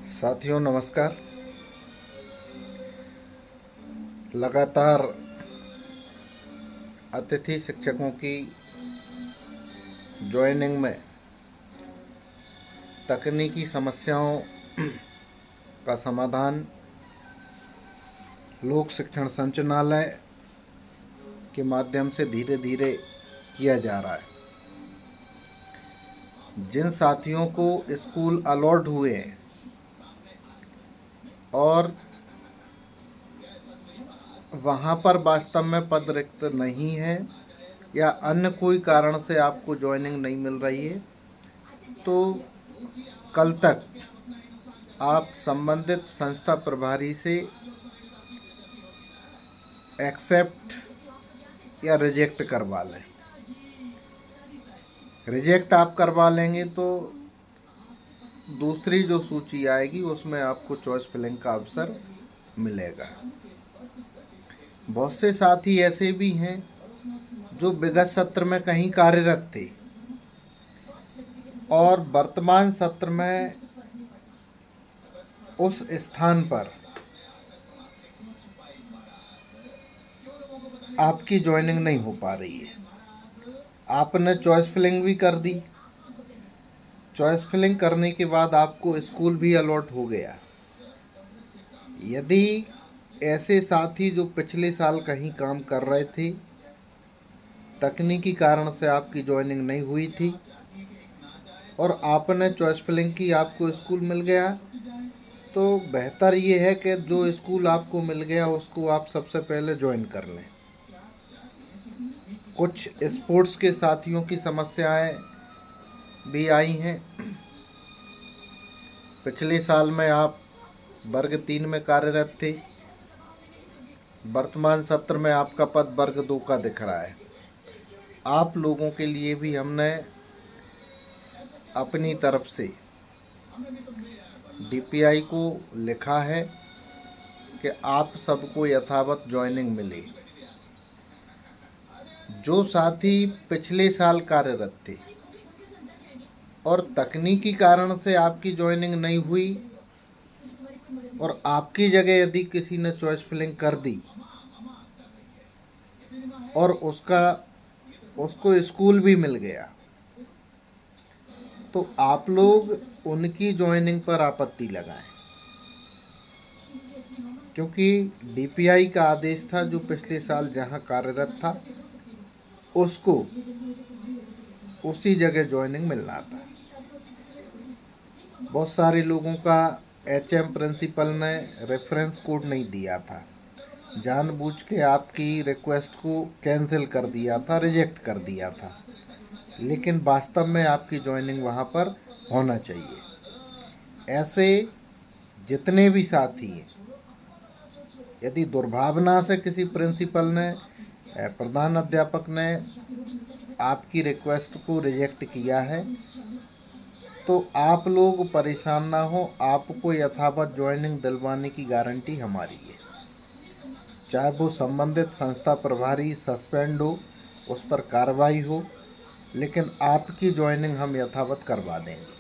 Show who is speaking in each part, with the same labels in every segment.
Speaker 1: साथियों नमस्कार। लगातार अतिथि शिक्षकों की ज्वाइनिंग में तकनीकी समस्याओं का समाधान लोक शिक्षण संचालनालय के माध्यम से धीरे धीरे किया जा रहा है। जिन साथियों को स्कूल अलॉट हुए हैं और वहाँ पर वास्तव में पद रिक्त नहीं है या अन्य कोई कारण से आपको ज्वाइनिंग नहीं मिल रही है, तो कल तक आप संबंधित संस्था प्रभारी से एक्सेप्ट या रिजेक्ट करवा लें। रिजेक्ट आप करवा लेंगे तो दूसरी जो सूची आएगी उसमें आपको चॉइस फिलिंग का अवसर मिलेगा। बहुत से साथी ऐसे भी हैं जो विगत सत्र में कहीं कार्यरत थे और वर्तमान सत्र में उस स्थान पर आपकी ज्वाइनिंग नहीं हो पा रही है। आपने चॉइस फिलिंग भी कर दी, चॉइस फिलिंग करने के बाद आपको स्कूल भी अलॉट हो गया। यदि ऐसे साथी जो पिछले साल कहीं काम कर रहे थे, तकनीकी कारण से आपकी ज्वाइनिंग नहीं हुई थी और आपने चॉइस फिलिंग की, आपको स्कूल मिल गया, तो बेहतर ये है कि जो स्कूल आपको मिल गया उसको आप सबसे पहले ज्वाइन कर लें। कुछ स्पोर्ट्स के साथियों की समस्याएं भी आई हैं। पिछले साल में आप वर्ग 3 में कार्यरत थे, वर्तमान सत्र में आपका पद वर्ग 2 का दिख रहा है। आप लोगों के लिए भी हमने अपनी तरफ से डीपीआई को लिखा है कि आप सबको यथावत ज्वाइनिंग मिले। जो साथी पिछले साल कार्यरत थे और तकनीकी कारण से आपकी ज्वाइनिंग नहीं हुई और आपकी जगह यदि किसी ने चॉइस फिलिंग कर दी और उसको स्कूल भी मिल गया, तो आप लोग उनकी ज्वाइनिंग पर आपत्ति लगाएं, क्योंकि डीपीआई का आदेश था जो पिछले साल जहां कार्यरत था उसको उसी जगह ज्वाइनिंग मिलना था। बहुत सारे लोगों का एचएम प्रिंसिपल ने रेफरेंस कोड नहीं दिया था, जानबूझ के आपकी रिक्वेस्ट को कैंसिल कर दिया था, रिजेक्ट कर दिया था, लेकिन वास्तव में आपकी ज्वाइनिंग वहाँ पर होना चाहिए। ऐसे जितने भी साथी हैं, यदि दुर्भावना से किसी प्रिंसिपल ने, प्रधान अध्यापक ने आपकी रिक्वेस्ट को रिजेक्ट किया है, तो आप लोग परेशान ना हो। आपको यथावत ज्वाइनिंग दिलवाने की गारंटी हमारी है। चाहे वो संबंधित संस्था प्रभारी सस्पेंड हो, उस पर कार्रवाई हो, लेकिन आपकी ज्वाइनिंग हम यथावत करवा देंगे।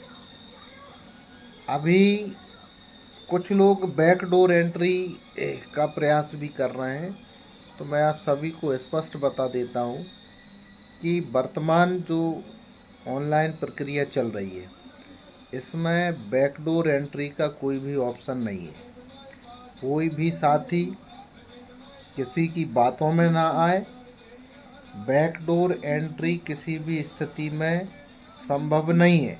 Speaker 1: अभी कुछ लोग बैकडोर एंट्री का प्रयास भी कर रहे हैं, तो मैं आप सभी को स्पष्ट बता देता हूं कि वर्तमान जो ऑनलाइन प्रक्रिया चल रही है, इसमें बैकडोर एंट्री का कोई भी ऑप्शन नहीं है। कोई भी साथी किसी की बातों में ना आए। बैकडोर एंट्री किसी भी स्थिति में संभव नहीं है।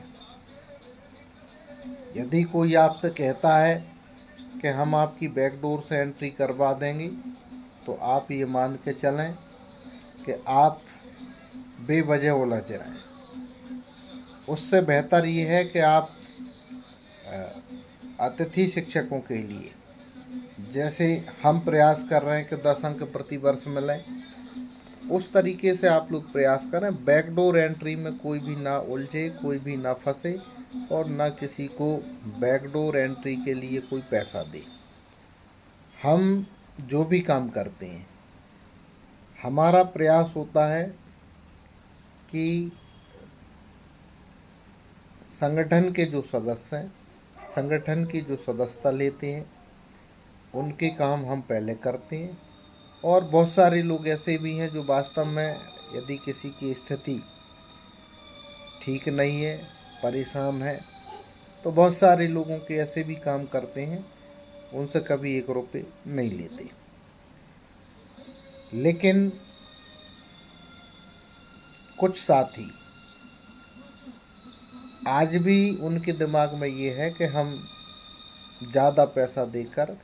Speaker 1: यदि कोई आपसे कहता है कि हम आपकी बैकडोर से एंट्री करवा देंगे, तो आप ये मान के चलें कि आप बेवजह उलझ रहे हैं। उससे बेहतर ये है कि आप अतिथि शिक्षकों के लिए, जैसे हम प्रयास कर रहे हैं कि 10 अंक प्रति वर्ष मिलें, उस तरीके से आप लोग प्रयास करें। बैकडोर एंट्री में कोई भी ना उलझे, कोई भी ना फंसे और ना किसी को बैकडोर एंट्री के लिए कोई पैसा दे। हम जो भी काम करते हैं, हमारा प्रयास होता है कि संगठन के जो सदस्य हैं, संगठन की जो सदस्यता लेते हैं उनके काम हम पहले करते हैं। और बहुत सारे लोग ऐसे भी हैं जो वास्तव में यदि किसी की स्थिति ठीक नहीं है, परेशान है, तो बहुत सारे लोगों के ऐसे भी काम करते हैं, उनसे कभी 1 रुपये नहीं लेते। लेकिन कुछ साथी आज भी उनके दिमाग में ये है कि हम ज़्यादा पैसा देकर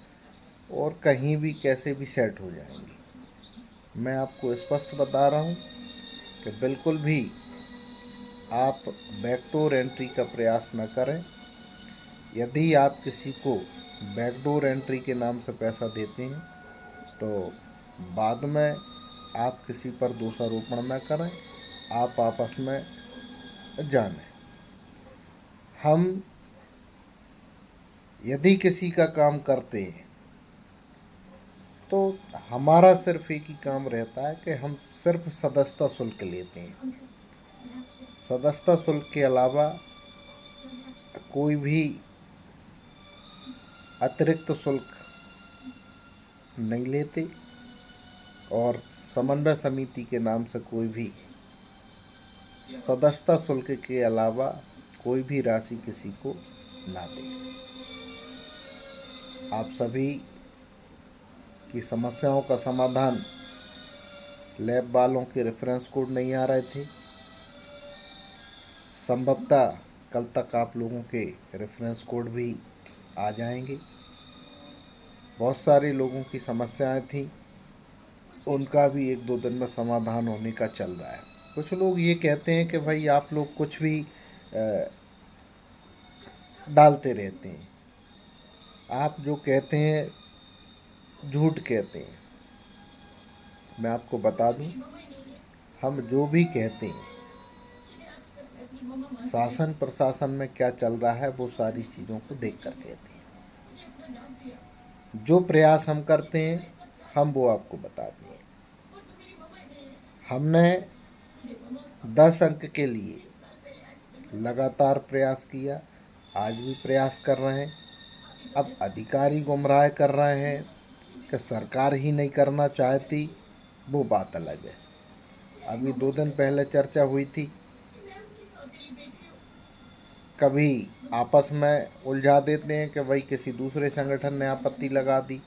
Speaker 1: और कहीं भी कैसे भी सेट हो जाएंगे। मैं आपको स्पष्ट बता रहा हूँ कि बिल्कुल भी आप बैकडोर एंट्री का प्रयास न करें। यदि आप किसी को बैकडोर एंट्री के नाम से पैसा देते हैं तो बाद में आप किसी पर दोषारोपण न करें, आप आपस में जानें। हम यदि किसी का काम करते हैं तो हमारा सिर्फ एक ही काम रहता है कि हम सिर्फ सदस्यता शुल्क लेते हैं। सदस्यता शुल्क के अलावा कोई भी अतिरिक्त शुल्क नहीं लेते और समन्वय समिति के नाम से कोई भी सदस्यता शुल्क के अलावा कोई भी राशि किसी को ना दे। आप सभी की समस्याओं का समाधान लैब वालों के रेफरेंस कोड नहीं आ रहे थे। संभवतः कल तक आप लोगों के रेफरेंस कोड भी आ जाएंगे। बहुत सारे लोगों की समस्याएं थी, उनका भी 1-2 दिन में समाधान होने का चल रहा है। कुछ लोग ये कहते हैं कि भाई आप लोग कुछ भी डालते रहते हैं, आप जो कहते हैं झूठ कहते हैं। मैं आपको बता दूं, हम जो भी कहते हैं शासन प्रशासन में क्या चल रहा है वो सारी चीज़ों को देख कर कहते हैं। जो प्रयास हम करते हैं हम वो आपको बताते हैं। हमने 10 अंक के लिए लगातार प्रयास किया, आज भी प्रयास कर रहे हैं। अब अधिकारी गुमराह कर रहे हैं कि सरकार ही नहीं करना चाहती, वो बात अलग है। अभी 2 दिन पहले चर्चा हुई थी, कभी आपस में उलझा देते हैं कि भाई किसी दूसरे संगठन ने आपत्ति लगा दी।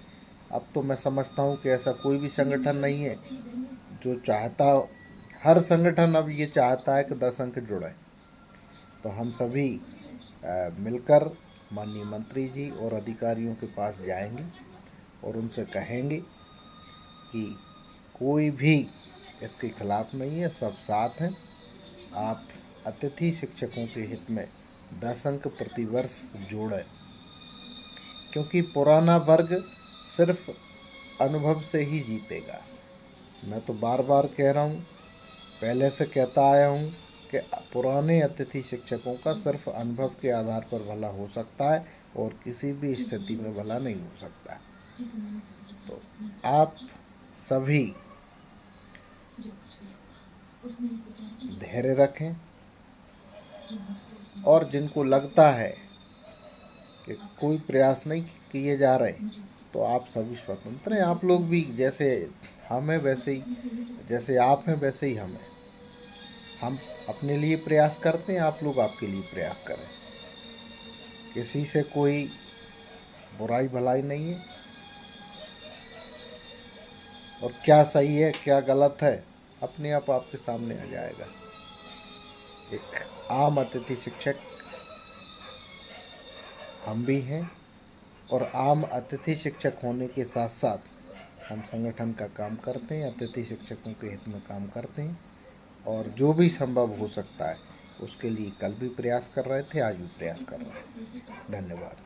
Speaker 1: अब तो मैं समझता हूँ कि ऐसा कोई भी संगठन नहीं है जो चाहता, हर संगठन अब ये चाहता है कि 10 अंक जुड़े। तो हम सभी मिलकर माननीय मंत्री जी और अधिकारियों के पास जाएंगे और उनसे कहेंगे कि कोई भी इसके खिलाफ नहीं है, सब साथ हैं। आप अतिथि शिक्षकों के हित में 10 अंक प्रतिवर्ष जोड़ें, क्योंकि पुराना वर्ग सिर्फ अनुभव से ही जीतेगा। मैं तो बार बार कह रहा हूँ, पहले से कहता आया हूँ कि पुराने अतिथि शिक्षकों का सिर्फ अनुभव के आधार पर भला हो सकता है और किसी भी स्थिति में भला नहीं हो सकता। तो आप सभी धैर्य रखें और जिनको लगता है कि कोई प्रयास नहीं किए जा रहे तो आप सभी स्वतंत्र हैं। आप लोग भी जैसे हम हैं वैसे ही, जैसे आप हैं वैसे ही हम हैं। हम अपने लिए प्रयास करते हैं, आप लोग आपके लिए प्रयास करें। किसी से कोई बुराई भलाई नहीं है और क्या सही है क्या गलत है अपने आप आपके सामने आ जाएगा। एक आम अतिथि शिक्षक हम भी हैं और आम अतिथि शिक्षक होने के साथ साथ हम संगठन का काम करते हैं, अतिथि शिक्षकों के हित में काम करते हैं और जो भी संभव हो सकता है उसके लिए कल भी प्रयास कर रहे थे, आज भी प्रयास कर रहे हैं। धन्यवाद।